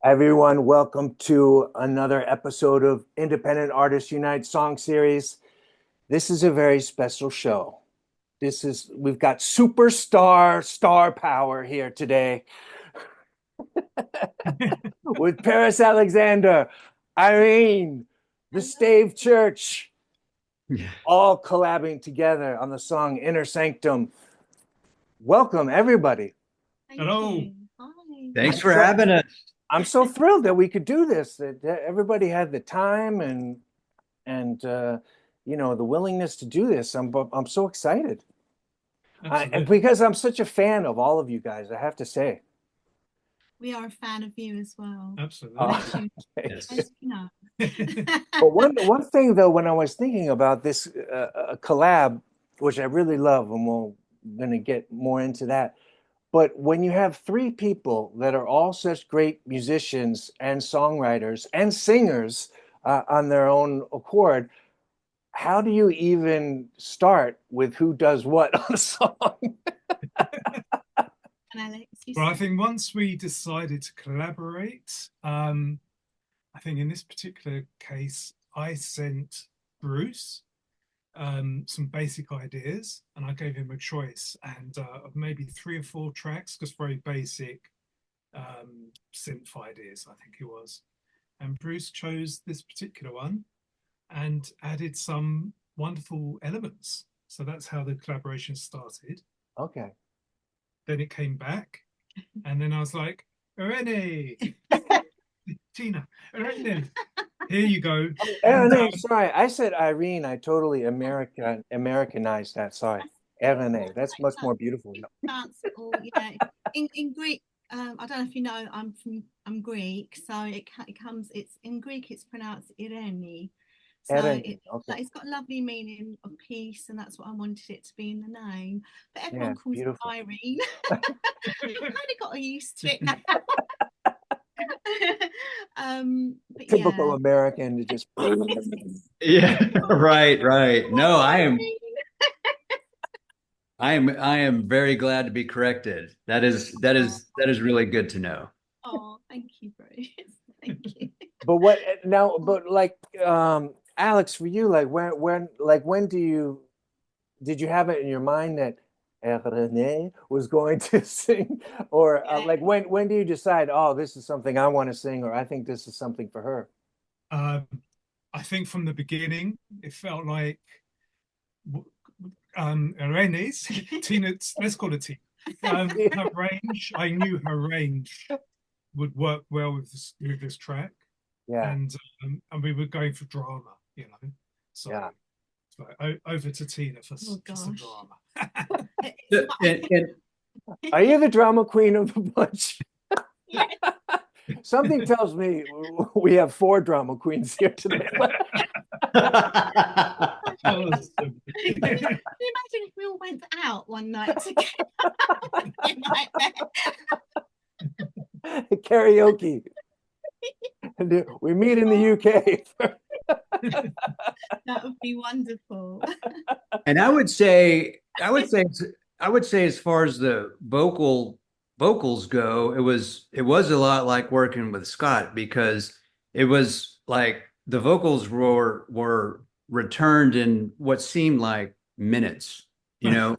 Everyone, welcome to another episode of Independent Artists Unite Song Series. This is a very special show. We've got superstar star power here today with Paris Alexander, Eirene, the Stave Church, all collabing together on the song Inner Sanctum. Welcome, everybody. Hello. Hi. Thanks for having us. I'm so thrilled that we could do this, that everybody had the time and the willingness to do this. I'm so excited. And because I'm such a fan of all of you guys, I have to say. We are a fan of you as well. Absolutely. Yes. As you know. But one thing though, when I was thinking about this collab, which I really love, and we're going to get more into that. But when you have three people that are all such great musicians and songwriters and singers on their own accord, how do you even start with who does what on a song? Well, I think once we decided to collaborate, I think in this particular case, I sent Bruce some basic ideas, and I gave him a choice and of maybe 3 or 4 tracks, just very basic synth ideas, I think it was. And Bruce chose this particular one and added some wonderful elements. So that's how the collaboration started. Okay. Then it came back, and then I was like, Eirene, Tina, Eirene, here you go. Eirene, sorry, I said Irene. I totally Americanized that. Sorry, Eirene. That's much more beautiful. Yeah. In Greek, I don't know if you know, I'm Greek, so it's in Greek. It's pronounced Eirene. So it's got a lovely meaning of peace, and that's what I wanted it to be in the name. But everyone calls it Irene. I kind of got used to it now. Typical American to just right. No, I am very glad to be corrected. That is really good to know. Oh, thank you, Bruce. Thank you. But like Alex, for you, like when did you have it in your mind that Eirene was going to sing, or like when do you decide, oh, this is something I want to sing, or I think this is something for her? I think from the beginning it felt like Irene's Tina's, let's call it Tina. Her range, I knew her range would work well with this track. Yeah. And we were going for drama, you know. So yeah. Over to Tina for some drama. Are you the drama queen of the bunch? Yeah. Something tells me we have 4 drama queens here today. Can you imagine if we all went out one night together? Karaoke. We meet in the UK. That would be wonderful. And I would say as far as the vocals go, it was a lot like working with Scott, because it was like the vocals were returned in what seemed like minutes, you know,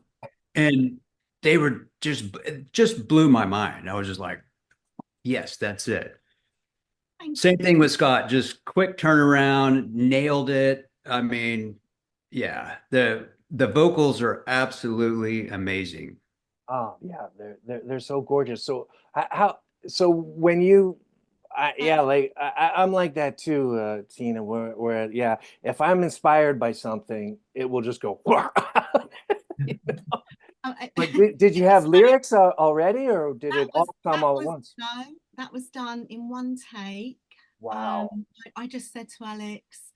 and they were just blew my mind. I was just like, yes, that's it. Same thing with Scott, just quick turnaround, nailed it. I mean, yeah, the vocals are absolutely amazing. Oh yeah, they're so gorgeous. So when you I'm like that too, Tina, where yeah, if I'm inspired by something, it will just go. You know? But did you have lyrics already, or did it all come all at once? No, that was done in one take. Wow. I just said to Alex,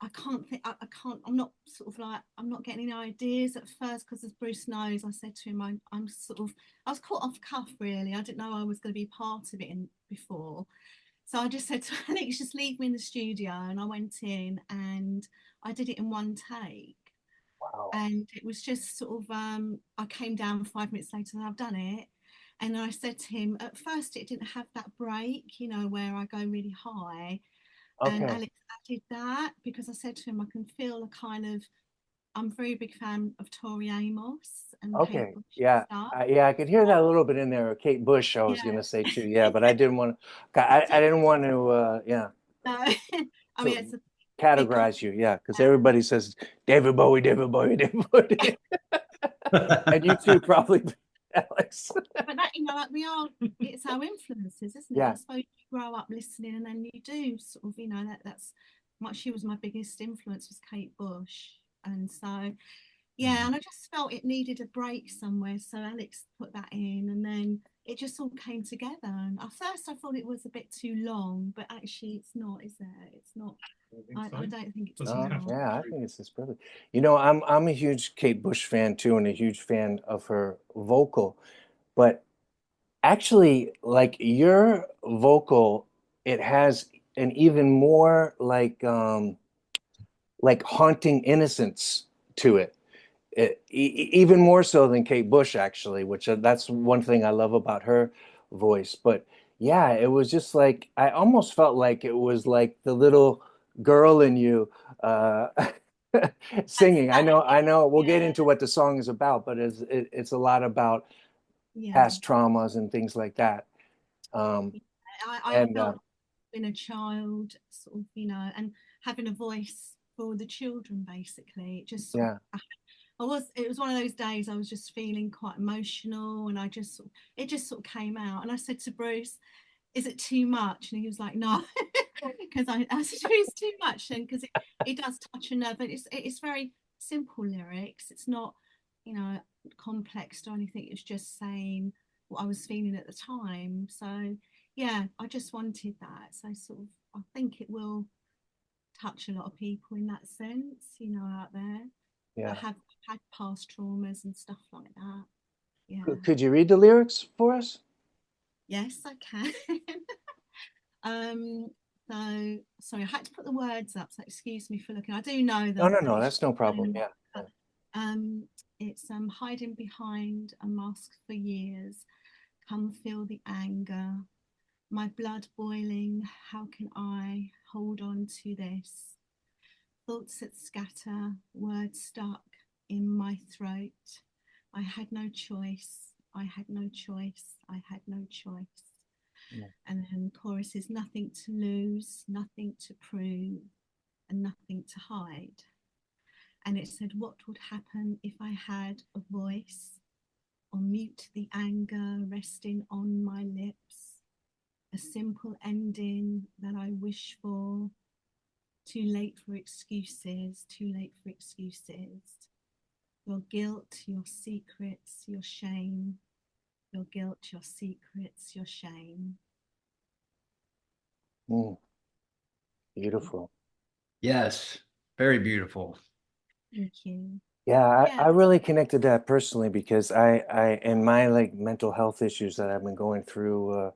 I can't think, I can't, I'm not sort of like, I'm not getting any ideas at first, because as Bruce knows, I said to him, I was caught off cuff really. I didn't know I was going to be part of it before. So I just said to Alex, just leave me in the studio. And I went in and I did it in one take. Wow. And it was just sort of, I came down 5 minutes later and I've done it. And I said to him, at first it didn't have that break, you know, where I go really high. And Okay. Alex added that because I said to him, I can feel a kind of, I'm a very big fan of Tori Amos and Kate Okay. Bush Yeah. and stuff. Yeah, I could hear that a little bit in there. Kate Bush, I was Yeah. gonna say too. Yeah, but I didn't want to. I didn't want to. Yeah. No, I mean, So it's a big categorize you. compliment. Yeah, because everybody says David Bowie, David Bowie, David Bowie, and you too probably, Alex. But that, you know, like we are, it's our influences, isn't it? I Yeah. suppose you grow up listening and then you do sort of, you know, that's much, she was my biggest influence was Kate Bush. And so, yeah, and I just felt it needed a break somewhere. So Alex put that in and then it just all came together. And at first I thought it was a bit too long, but actually it's not, is there? It's not, I don't think it's too Doesn't No, have to long. yeah, I be. think it's just perfect. You know, I'm a huge Kate Bush fan too, and a huge fan of her vocal. But actually, like your vocal, it has an even more like haunting innocence to it. Even more so than Kate Bush, actually, which that's one thing I love about her voice. But yeah, it was just like I almost felt like it was like the little girl in you uh, That's singing. that, I know. We'll get yeah, into what the song is about, but it's a lot about yeah. past traumas and things like that. Um, I and felt being a child, sort of, you know, and having a voice for the children, basically. It just sort of, yeah, it was one of those days I was just feeling quite emotional and I just, it just sort of came out. And I said to Bruce, is it too much? And he was like, no, because I said, it's too much. And because it does touch a nerve, but it's very simple lyrics. It's not, you know, complex or anything. It's just saying what I was feeling at the time. So yeah, I just wanted that. So sort of, I think it will touch a lot of people in that sense, you know, out there that yeah. have had past traumas and stuff like that. Yeah. Could you read the lyrics for us? Yes, I can. um, so sorry, I had to put the words up, so excuse me for looking. I do know No, them, no, but no, it's that's no problem. just Yeah. um it's hiding behind a mask for years. Come feel the anger, my blood boiling. How can I hold on to this? Thoughts that scatter, words stuck in my throat. I had no choice. I had no choice. I had no choice. Yeah. And then the chorus is nothing to lose, nothing to prove, and nothing to hide. And it said, what would happen if I had a voice or mute the anger resting on my lips? A simple ending that I wish for. Too late for excuses, too late for excuses. Your guilt, your secrets, your shame. Your guilt, your secrets, your shame. Mm, beautiful. Yes, very beautiful. Thank you. Yeah, Yeah, I really connected that personally because in my like mental health issues that I've been going through,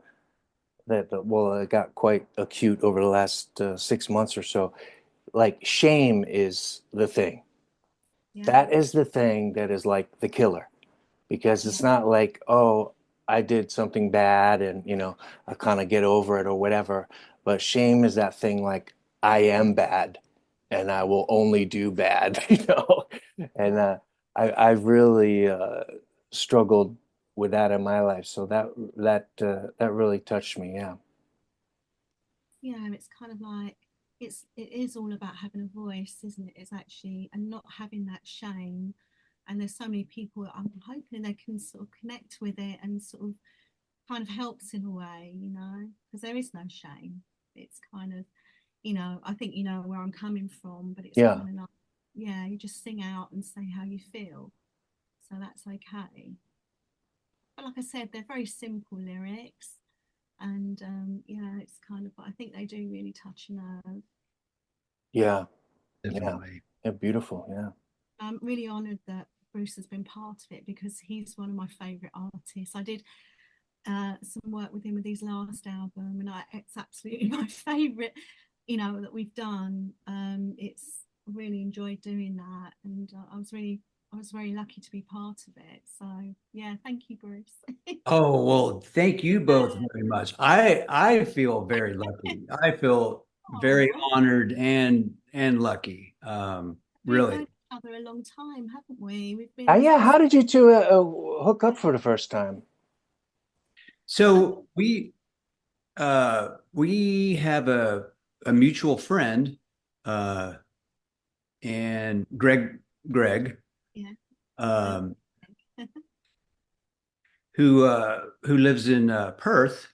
well, it got quite acute over the last 6 months or so. Like shame is the thing. yeah, That is the thing that is like the killer because yeah, it's not like, oh, I did something bad and, I kind of get over it or whatever. But shame is that thing like, I am bad and I will only do bad, And I've really struggled with that in my life. So that really touched me. Yeah. yeah. It's kind of like it is all about having a voice, isn't it? It's actually and not having that shame. And there's so many people I'm hoping they can sort of connect with it and sort of kind of helps in a way, you know, because there is no shame. It's kind of, you know, I think you know where I'm coming from, but it's Yeah. kind of like, yeah, you just sing out and say how you feel. So that's okay. But like I said, they're very simple lyrics. And yeah, it's kind of, I think they do really touch a nerve. Yeah. Yeah. Definitely. Yeah. Beautiful. Yeah. I'm really honoured that Bruce has been part of it because he's one of my favourite artists. I did some work with him with his last album, and it's absolutely my favourite, you know, that we've done. It's really enjoyed doing that, and I was very lucky to be part of it. So yeah, thank you, Bruce. Oh, well, thank you both very much. I feel very lucky. I feel very Oh, honored and lucky. we've Really. known each other a long time, haven't we? We've been Yeah, sort of how did you two hook up for the first time? So we have a mutual friend, uh and Greg, yeah. Hello. um who lives in Perth,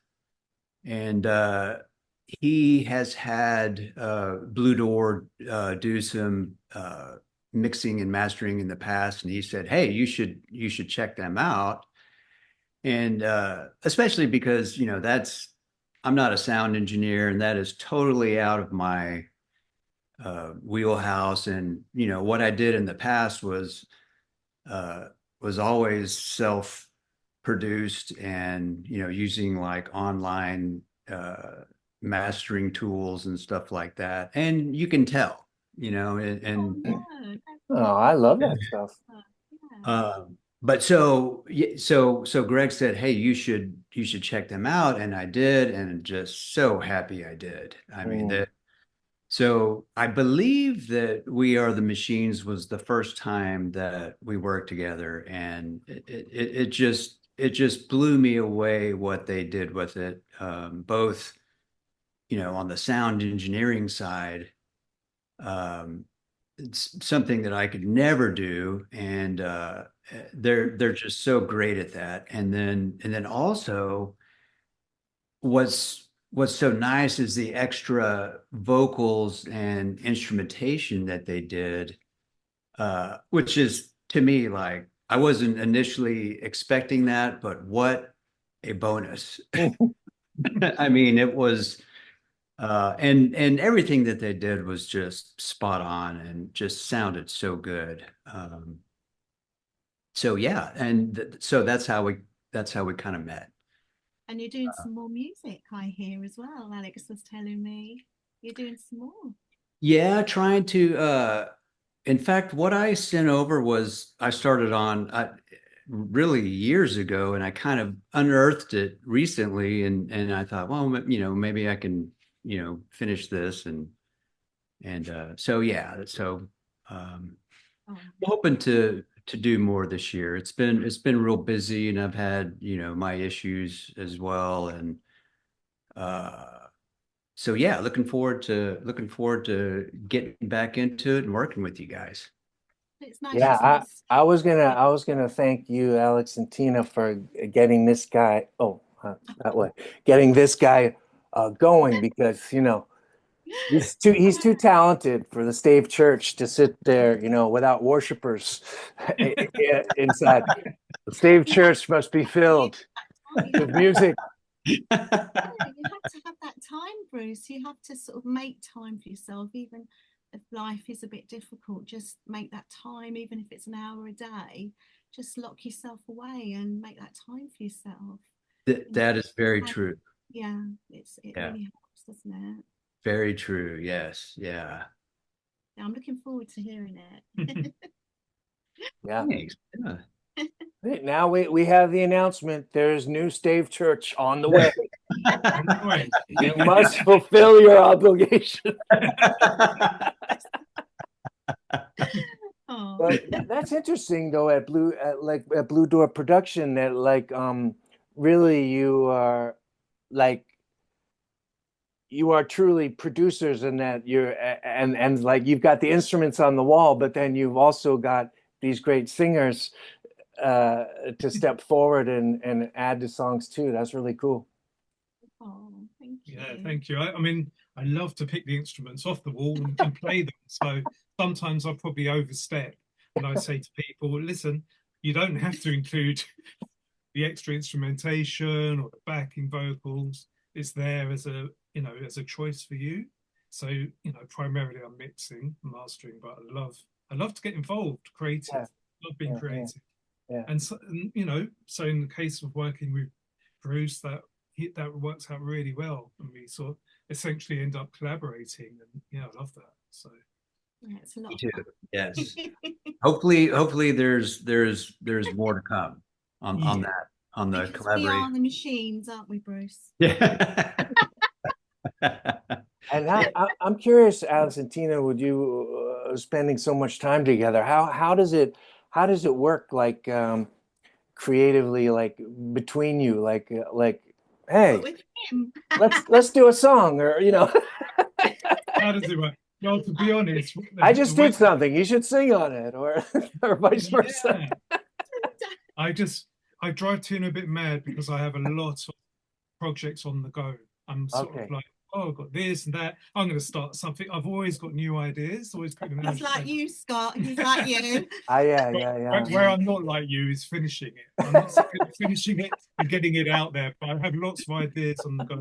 and he has had Blue Door do some mixing and mastering in the past, and he said, "Hey, you should check them out." And especially because, that's I'm not a sound engineer, and that is totally out of my wheelhouse. And what I did in the past uh, was always self-produced, and using like online mastering tools and stuff like that. And you can tell, and, Oh and no, no, Oh, no. I love that stuff. Yeah. but so Greg said, "Hey, you should check them out," and I did, and just so happy I did. I mean Mm. that. So I believe that We Are the Machines was the first time that we worked together, and it just blew me away what they did with it, both on the sound engineering side. Um, it's something that I could never do, and they're just so great at that. And then also what's so nice is the extra vocals and instrumentation that they did, which is, to me, like, I wasn't initially expecting that, but what a bonus. I mean, it was and everything that they did was just spot on and just sounded so good. So yeah, and so that's how we kind of met. And you're doing some more music, I hear as well. Alex was telling me you're doing some more. Yeah, trying to in fact, what I sent over was I started on really years ago, and I kind of unearthed it recently, and I thought, well, maybe I can, finish this, and so yeah, so um Oh, hoping to do more this year. It's been real busy, and I've had, my issues as well, and uh so yeah, looking forward to getting back into it and working with you guys. it's nice Yeah, to sort of I was gonna thank you, Alex and Tina, for getting this guy. Oh, that way, getting this guy going, because he's too talented for the Stave Church to sit there, without worshipers inside. The Stave Church must be you, filled you with have music. you have to have that time, Bruce. You have to sort of make time for yourself, even if life is a bit difficult. Just make that time, even if it's an hour a day. Just lock yourself away and make that time for yourself. That is very And true. yeah, it Yeah, really helps, doesn't it? very true. Yes. Yeah. Yeah, I'm looking forward to hearing it. Yeah. Thanks. Yeah. Now we have the announcement. There's new Stave Church on the way. On the way. You must fulfill your obligation. Oh, But that's interesting though, at Blue Door Production, that like really like you are truly producers, in that and like you've got the instruments on the wall, but then you've also got these great singers to step forward and add to songs too. That's really cool. oh, thank Yeah, you. thank you. I mean, I love to pick the instruments off the wall and play them. So sometimes I probably overstep, and I say to people, listen, you don't have to include the extra instrumentation or the backing vocals. It's there as a choice for you. So, primarily I'm mixing, mastering, but I love to get involved, Yeah, creative, love being yeah, yeah, creative. yeah. And so, so in the case of working with Bruce, that works out really well, and we sort of essentially end up collaborating, and yeah, I love that. So Yeah, it's a lot Me of too. fun. Yes. Hopefully there's more to come on Yeah. that, on the Because we are collaboration. the machines, aren't we, Bruce? Yeah. And I'm curious, Alex and Tina, would you spending so much time together? How does it work? Like creatively, like between you, like, But hey, with him, let's do a song, or How does it work? Well, to be honest, I the just way, did something, you should sing on it, or or vice versa. yeah, I just I drive Tina a bit mad because I have a lot of projects on the go. I'm sort of Okay. like, oh, I've got this and that. I'm going to start something. I've always got new ideas, always putting them he's out. like you, Scott. He's like you. Yeah, But yeah, where, yeah. where I'm not like you is finishing it. I'm not so good at finishing it and getting it out there, but I have lots of ideas on the go.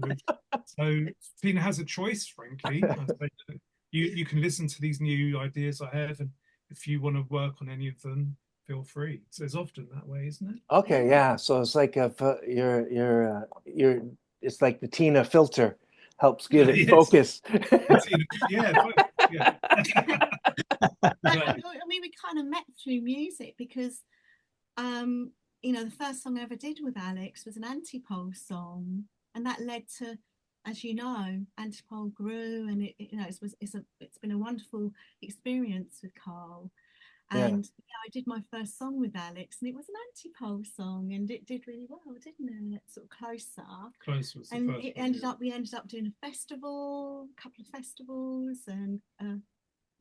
So Tina has a choice, frankly. I say that you can listen to these new ideas I have, and if you want to work on any of them, feel free. So it's often that way, isn't it? Okay, yeah. So it's like you're it's like the Tina filter helps give it Yes. focus. Tina, yeah, yeah. I mean, we kind of met through music because, the first song I ever did with Alex was an Antipole song, and that led to, as you know, Antipole grew, and it's been a wonderful experience with Carl. Yeah. And I did my first song with Alex, and it was an Antipole song, and it did really well, didn't it? Sort of closer. Close was the And first it one, ended yeah. up we ended up doing a festival, a couple of festivals, and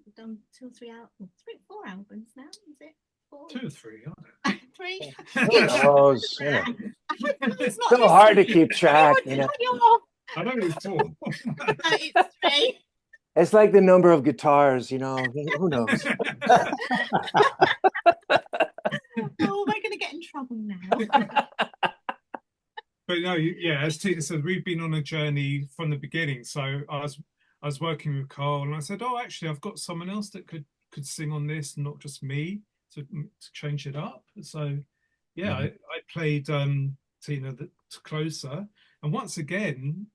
we've done 2 or 3 albums, 4 albums now, is it? 4? 2 or 3, aren't 3. Who knows? It's not So hard to listening. keep track, I want to cut you off. I know it's 4. No, it's 3. It's like the number of guitars, who knows? Oh, we're going to get in trouble now. But no, yeah, as Tina said, we've been on a journey from the beginning. So I was working with Carl, and I said, "Oh, actually, I've got someone else that could sing on this, not just me, to change it up." So yeah, I played Tina closer, and once again,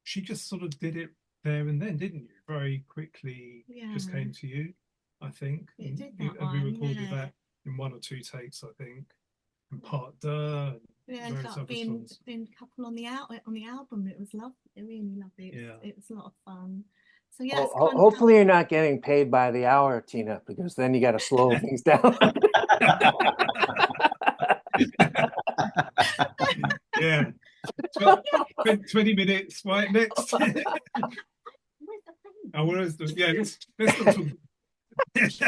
she just sort of did it there and then, didn't you? Very quickly, just Yeah. came to you, I think. It did And that we one, recorded yeah. that in 1 or 2 takes, I think. And part duh, It ended various up other being songs. a couple on the album. It was lovely, really lovely. Yeah. It was a lot of fun. So yeah, Well, it's kind of hopefully you're not getting paid by the hour, Tina, because then you got to slow things down. Yeah. 20 minutes, right? Next. Where's the pen? I was yeah, let's not talk. Let's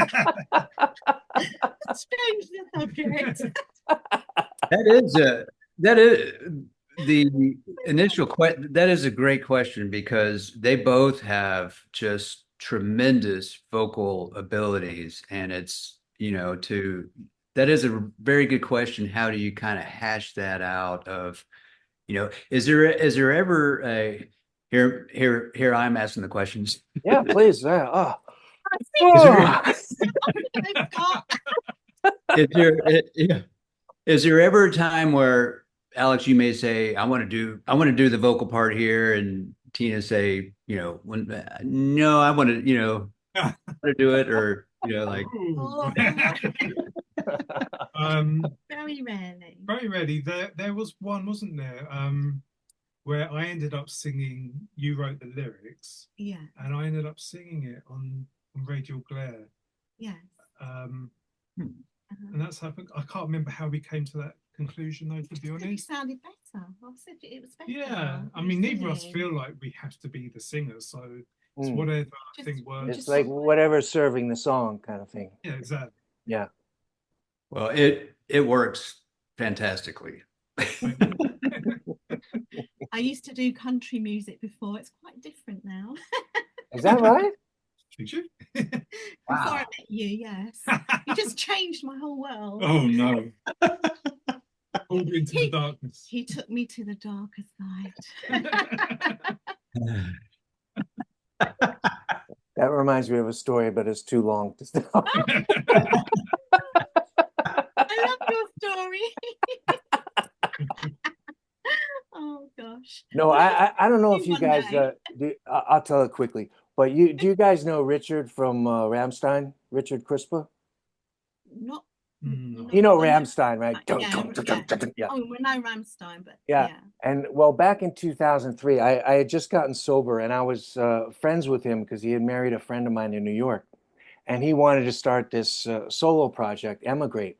change the subject. That is the initial question. That is a great question because they both have just tremendous vocal abilities, and that is a very good question. How do you kind of hash that out of, is there ever a here I'm asking the questions. Yeah, please. Oh. Is there yeah. Is there ever a time where, Alex, you may say, I want to do the vocal part here, and Tina say, no, I want to do it, or like. Oh, very rarely. Very rarely. There was one, wasn't there? Where I ended up singing. You wrote the lyrics, Yeah. and I ended up singing it on Radial Glare. Yes. And that's happened. I can't remember how we came to that conclusion, though, to be It honest. sounded better. I said it was better. Yeah, I mean, neither of us feel like we have to be the singer, so it's whatever I think works. It's like whatever's serving the song kind of thing. Yeah, exactly. Yeah. Well, it works fantastically. I used to do country music before. It's quite different now. Is that right? Did you? Before I met you, yes. You just changed my whole world. Oh no. Pulled into the darkness. He took me to the darker side. That reminds me of a story, but it's too long to tell. I love your story. Oh gosh. No, I don't know if you One guys day. I'll tell it quickly. But do you guys know Richard from Ramstein? Richard Crispa? Not, No. You know I know, Ramstein, right? yeah, yeah. Yeah. Oh, we know Ramstein, but Yeah. yeah. And well, back in 2003, I had just gotten sober and I was friends with him because he had married a friend of mine in New York. And he wanted to start this solo project, Emigrate,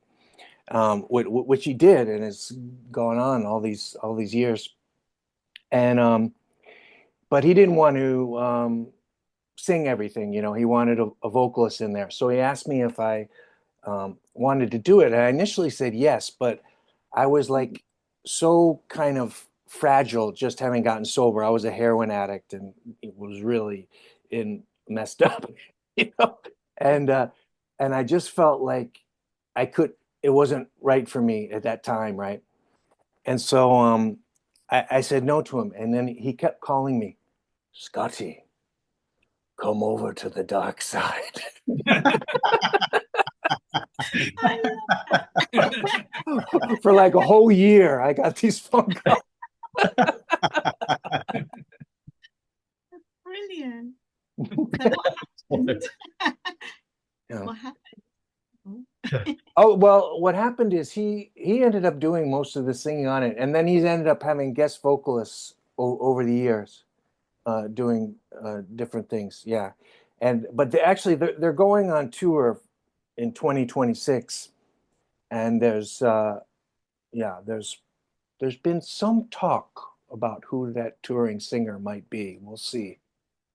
which he did, and it's gone on all these years. And but he didn't want to sing everything, you know. He wanted a vocalist in there, so he asked me if I wanted to do it. And I initially said yes, but I was like so kind of fragile just having gotten sober. I was a heroin addict and it was really in messed up, you know. And I just felt like it wasn't right for me at that time, right? And so I said no to him. And then he kept calling me, Scotty, come over to the dark side. I For like a whole year, I got these phone calls. brilliant. So what happened? Yeah. What happened? Oh. Oh, well, what happened is he ended up doing most of the singing on it, and then he's ended up having guest vocalists over the years, doing different things. Yeah, but actually they're going on tour in 2026, and there's been some talk about who that touring singer might be. We'll see.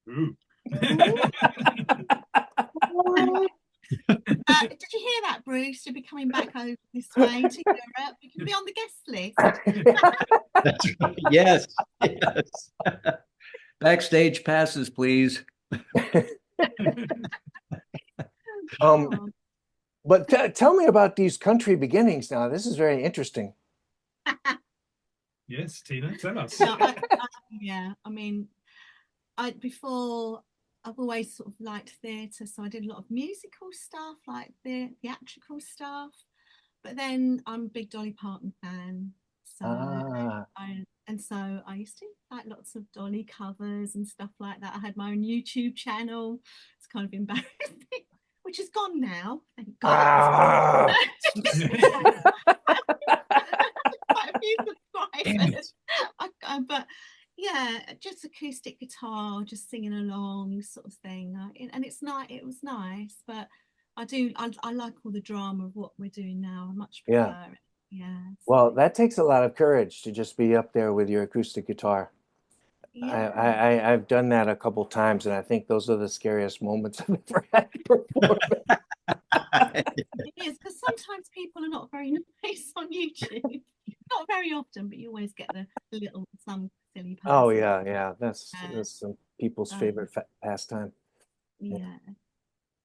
Ooh. Did you hear that, Bruce? You'll be coming back over this way to Europe. You can be on the guest list. That's right. Yes, yes. Backstage passes, please. Oh. But tell me about these country beginnings now. This is very interesting. Yes, Tina, tell us. No, yeah, I mean, before I've always sort of liked theatre, so I did a lot of musical stuff, like the theatrical stuff. But then I'm a big Dolly Parton fan, so Ah, so I used to like lots of Dolly covers and stuff like that. I had my own YouTube channel. It's kind of embarrassing, which is gone now, thank God. ah. Quite a few subscribers. But yeah, just acoustic guitar, just singing along, sort of thing. And it's nice. It was nice, but I like all the drama of what we're doing now. I much Yeah. prefer it. Yeah. Well, So, that takes a lot of courage to just be up there with your acoustic guitar. yeah. I've done that a couple times, and I think those are the scariest moments I've ever had performing. It is, because sometimes people are not very nice on YouTube. Not very often, but you always get the little some silly person. Oh yeah, that's Yeah. some people's favorite pastime. Yeah.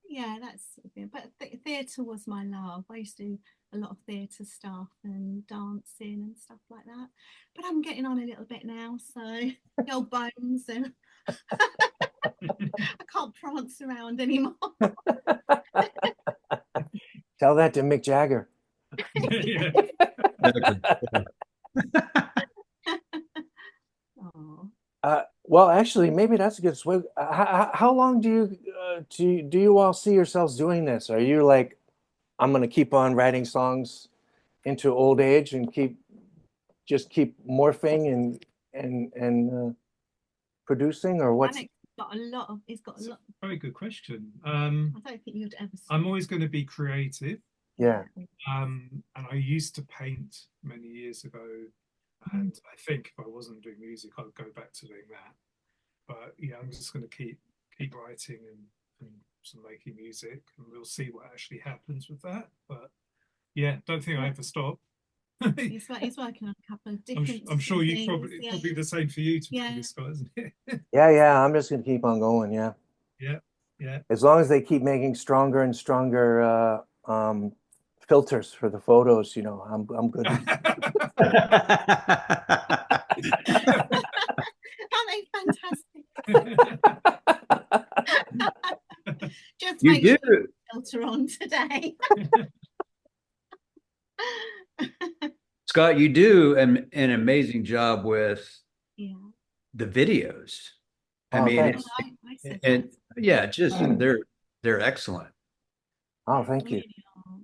Yeah, that's sort of it. But theatre was my love. I used to do a lot of theatre stuff and dancing and stuff like that. But I'm getting on a little bit now, so the old bones, and I can't prance around anymore. Tell that to Mick Jagger. Yeah. Oh. Well, actually, maybe that's a good swing. How long do you all see yourselves doing this? Are you like, I'm going to keep on writing songs into old age and keep morphing and producing, or what's? Alec's got a lot of. He's got a lot. Very good question. I don't think you'd ever. I'm always going to be creative. Yeah. And I used to paint many years ago, and I think if I wasn't doing music, I'd go back to doing that. But yeah, I'm just going to keep writing and some making music, and we'll see what actually happens with that. But yeah, don't think I ever stop. He's working on a couple of different. I'm sure you things, probably the same for you, to Yeah. be Scott, isn't it? Yeah. I'm just going to keep on going. Yeah. Yeah. As long as they keep making stronger and stronger filters for the photos, you know, I'm good. Aren't they fantastic? Just You make sure do. filter on today. Scott, you do an amazing job with Yeah. the videos. I Oh, mean, thanks. I said and that. yeah, just they're excellent. Oh, thank you. Really are.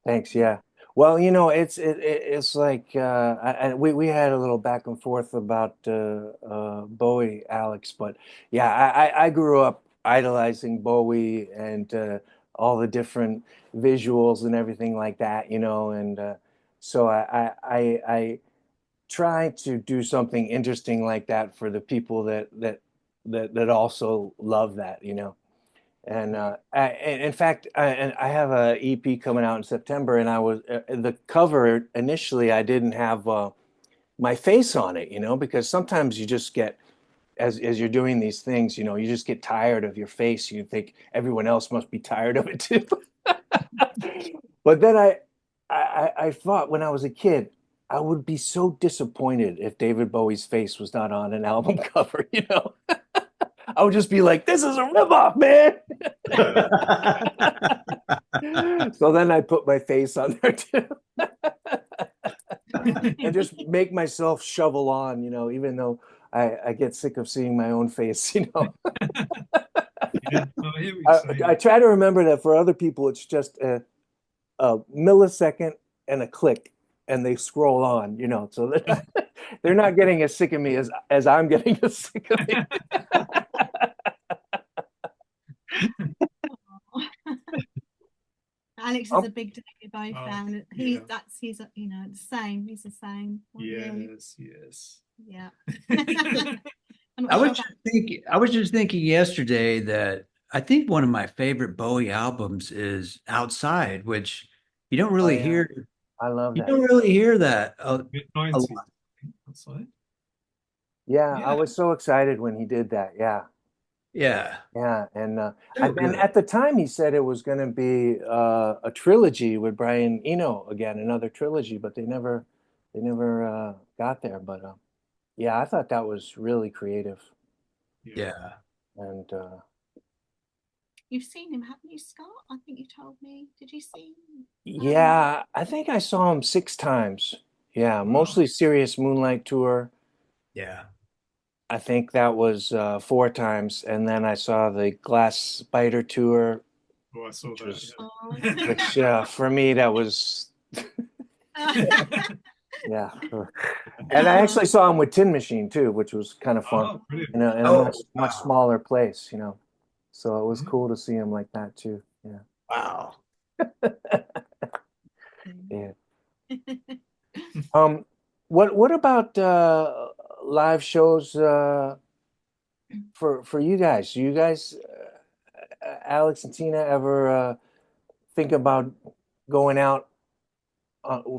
Thanks. Yeah. Well, it's like we had a little back and forth about Bowie, Alex, but yeah, I grew up idolizing Bowie and all the different visuals and everything like that, and so I try to do something interesting like that for the people that also love that. And in fact, and I have a EP coming out in September, and I was the cover initially. I didn't have my face on it, because sometimes you just get as you're doing these things, you just get tired of your face. You think everyone else must be tired of it too. But then I thought when I was a kid, I would be so disappointed if David Bowie's face was not on an album cover. I would just be like, "This is a ripoff, man." So then I put my face on there too, and just make myself shovel on, even though I get sick of seeing my own face. Yeah, no, I hear what you're saying. I try to remember that for other people, it's just a millisecond and a click, and they scroll on, so they're not getting as sick of me as I'm getting as sick of me. Alex is Oh, a big David Bowie Oh, fan. yeah. He's the same. He's the same. What are you? Yes. Yeah. I'm not I sure was just thinking, I was just thinking yesterday that I think one of my favorite Bowie albums is Outside, which you don't oh really yeah, hear. I love You that. don't really hear that Mid a 90s. lot. That's right. Yeah, I Yeah. was so excited when he did that. Yeah. Yeah, Yeah, and so and good. at the time he said it was going to be a trilogy with Brian Eno again, another trilogy, but they never got there. But yeah, I thought that was really creative, Yeah. Yeah. and you've seen him, haven't you, Scott? I think you told me. Did you see him? yeah, I think I saw him 6 times. Yeah, Wow. mostly Serious Moonlight Tour. Yeah. I think that was 4 times, and then I saw the Glass Spider Tour, Oh, I saw which was that. Oh. which for me that was Yeah. yeah. And I actually saw him with Tin Machine too, which was kind of fun Oh, brilliant. in a Oh, much wow. smaller place. So it was Yeah. cool to see him like that too. Yeah. Wow. Yeah. Um, what about live shows for you guys? Do you guys, Alex and Tina, ever think about going out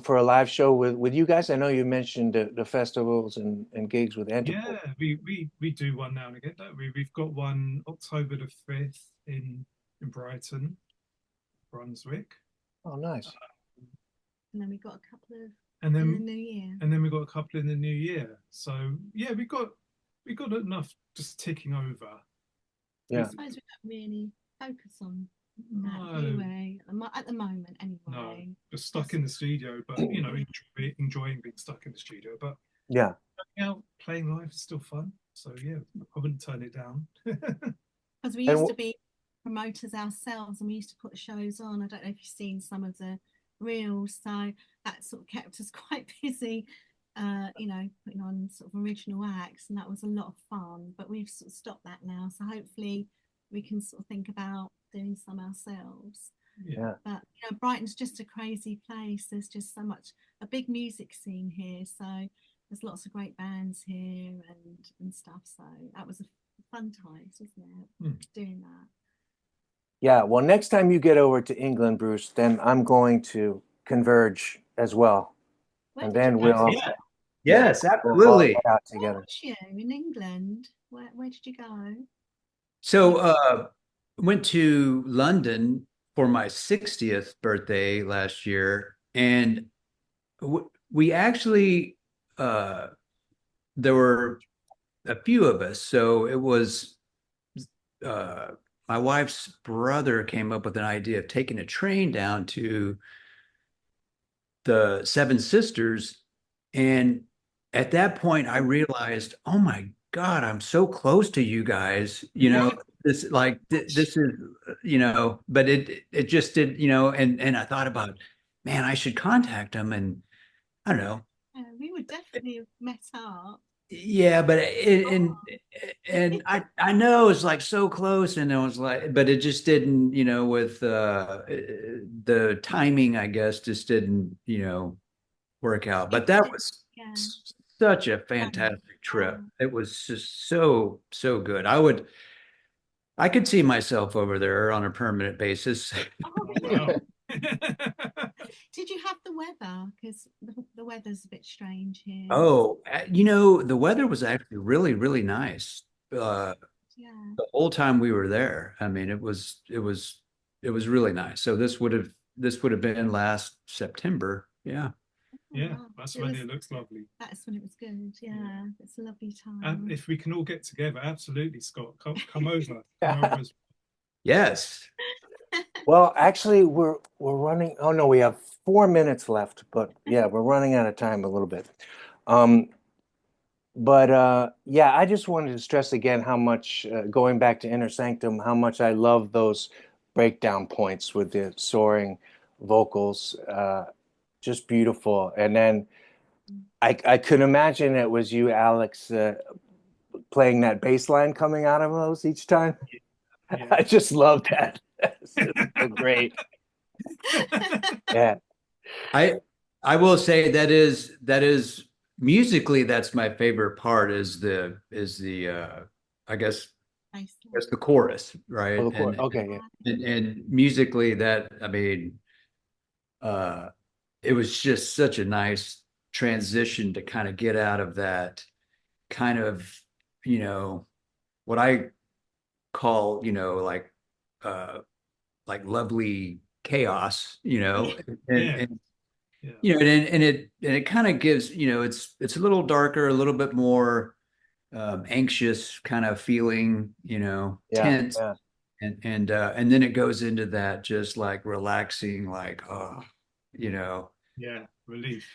for a live show with you guys? I know you mentioned the festivals and gigs with Interpol. Yeah, we do one now and again, don't we? We've got one October the 5th in Brighton, Brunswick. Oh, nice. And then we got a couple of And in the then new year. we got a couple in the new year. So yeah, we got enough just ticking over. I Yeah. suppose we don't really focus on that, No, do we? At the moment, no, anyway. just stuck in the studio, but enjoying being stuck in the studio. But Yeah. going out playing live is still fun. So yeah, I wouldn't turn it down. Because we And used to be promoters ourselves and we used to put shows on. I don't know if you've seen some of the reels, so that sort of kept us quite busy, putting on sort of original acts, and that was a lot of fun. But we've sort of stopped that now, so hopefully we can sort of think about doing some ourselves. Yeah, yeah. But Brighton's just a crazy place. There's just a big music scene here, so there's lots of great bands here and stuff. So that was a fun time, wasn't it? Doing that. Yeah, well, next time you get over to England, Bruce, then I'm going to converge as well, Where and did you then go? we'll Yeah. yeah, Yes, we'll all absolutely. get out Where together. was you in England? Where did you go? So went to London for my 60th birthday last year, and we actually there were a few of us. So it was uh, my wife's brother came up with an idea of taking a train down to the Seven Sisters. And at that point, I realized, oh my God, I'm so close to you guys, this is, but it just did, and I thought about, man, I should contact them, and I don't know. We would definitely have met up. Yeah, but and I know it's like so close, and it was like, but it just didn't, with the timing, I guess, just didn't, work out. But that was Yeah. such a fantastic trip. It was just so good. I could see myself over there on a permanent basis. Oh, Oh, really? wow. Did you have the weather? Because the weather's a bit strange here. Oh, the weather was actually really, really nice. Yeah. The whole time we were there. I mean, it was really nice. So this would have been last September. Yeah. Oh, Yeah, wow. that's It when was, it looks lovely. that's when it was good. Yeah. It's a lovely And time. if we can all get together, absolutely, Scott, come over. Yeah. Come over as Yes. Well, actually, we're running. Oh no, we have 4 minutes left, but yeah, we're running out of time a little bit. Um, but yeah, I just wanted to stress again how much going back to Inner Sanctum, how much I love those breakdown points with the soaring vocals. Just beautiful. And then I could imagine it was you, Alex, playing that bass line coming out of those each time. yeah. I just love that. It's just so great. Yeah. I will say that is musically, that's my favorite part, is the I guess Nice. that's the chorus, right? Oh, of course. And Okay. Yeah. and musically, that, I mean, uh it was just such a nice transition to kind of get out of that kind of, you know what I call, uh lovely chaos, and, Yeah. and Yeah. and it kind of gives, it's a little darker, a little bit more anxious kind of feeling, Yeah. tense, Yeah. and then it goes into that just like relaxing, like, oh, you know Yeah. Relief.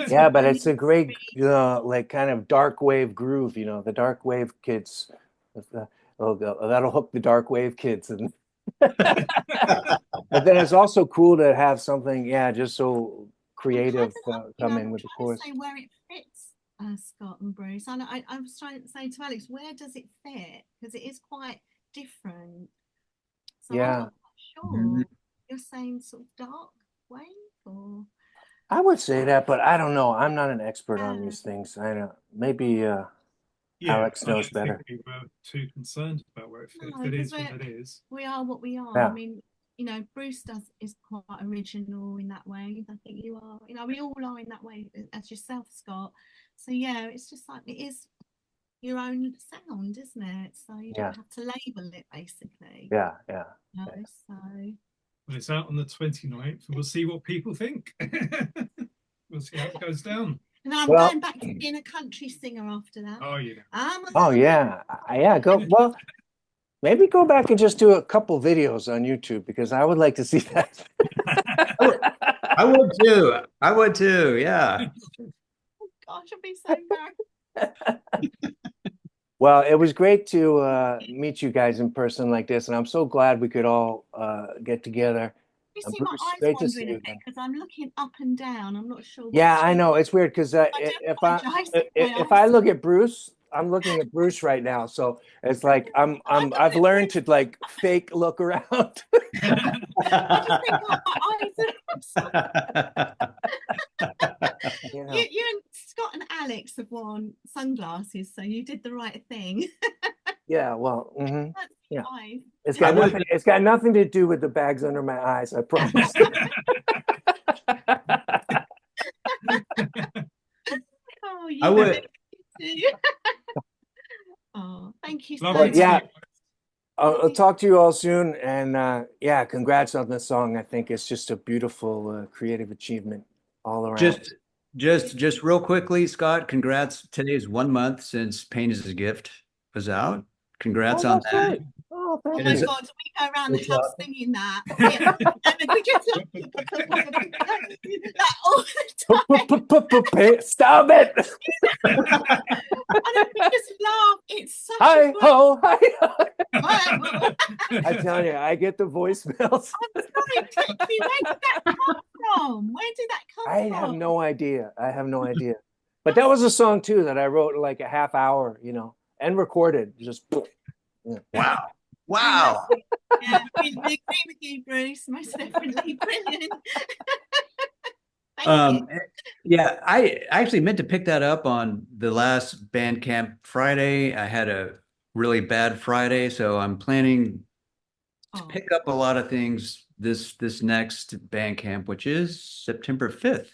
Yeah, but it's a great, like kind of dark wave groove, the dark wave kids. That'll hook the dark wave kids. And but then it's also cool to have something, yeah, just so I kind creative of, come I'm in with the trying to chorus. say where it fits, Scott and Bruce. And I was trying to say to Alex, where does it fit? Because it is quite different. So I'm Yeah, not quite sure. You're saying sort of dark wave or I would say that, but I don't know. I'm not an expert on yeah. these things. I know maybe Yeah, Alex I knows don't think better. we were too concerned about where it fits. No, It because is what it is. we are what we are. I Yeah, mean, Bruce is quite original in that way. I think you are. We all are in that way as yourself, Scott. So yeah, it's just like it is your own sound, isn't it? So you yeah, don't have to label it basically. yeah, yeah. No, Yeah. so Well, it's out on the 29th, and we'll see what people think. We'll see how it goes down. and I'm Well, going back to being a country singer after that. Oh, yeah. oh yeah, yeah. Go well. Maybe go back and just do a couple videos on YouTube because I would like to see that. I would too. I would too. Yeah. Oh gosh, I'd be so embarrassed. Well, it was great to meet you guys in person like this, and I'm so glad we could all get together. You And see my Bruce, eyes great to see wandering a you bit again. because I'm looking up and down. I'm not sure Yeah, which I way. know it's weird because I do apologize. if I look at Bruce, I'm looking at Bruce right now, so it's like I've learned to like fake look around. I just think my eyes are. You know. You and Scott and Alex have worn sunglasses, so you did the right thing. Yeah, well, That's yeah. eyes. It's got nothing to do with the bags under my eyes, I promise. Oh, I would. Oh, thank you so Lovely much. to yeah. meet you. I'll talk to you all soon, and yeah, congrats on the song. I think it's just a beautiful creative achievement all around. Just real quickly, Scott, congrats. Today's 1 month since Pain is a Gift was out. Oh, Congrats on that's that. right. Oh, Oh, Oh thank my you. God, we go around the Good house job. singing that. Yeah. And we just that all the time. Stop it! And then we just laugh. It's such Hi a great ho, hi ho. I'm I tell you, I get the voicemails. sorry, Pixie, where did that come from? Where did that come I from? have no idea. I have no idea. But that was a song too that I wrote like a half hour, and recorded. Just yeah. Wow. Wow. Yeah, we agree with you, Bruce. Most definitely brilliant. Thank you. Yeah, I actually meant to pick that up on the last Bandcamp Friday. I had a really bad Friday, so I'm planning to Oh, pick up a lot of things this next Bandcamp, which is September 5th.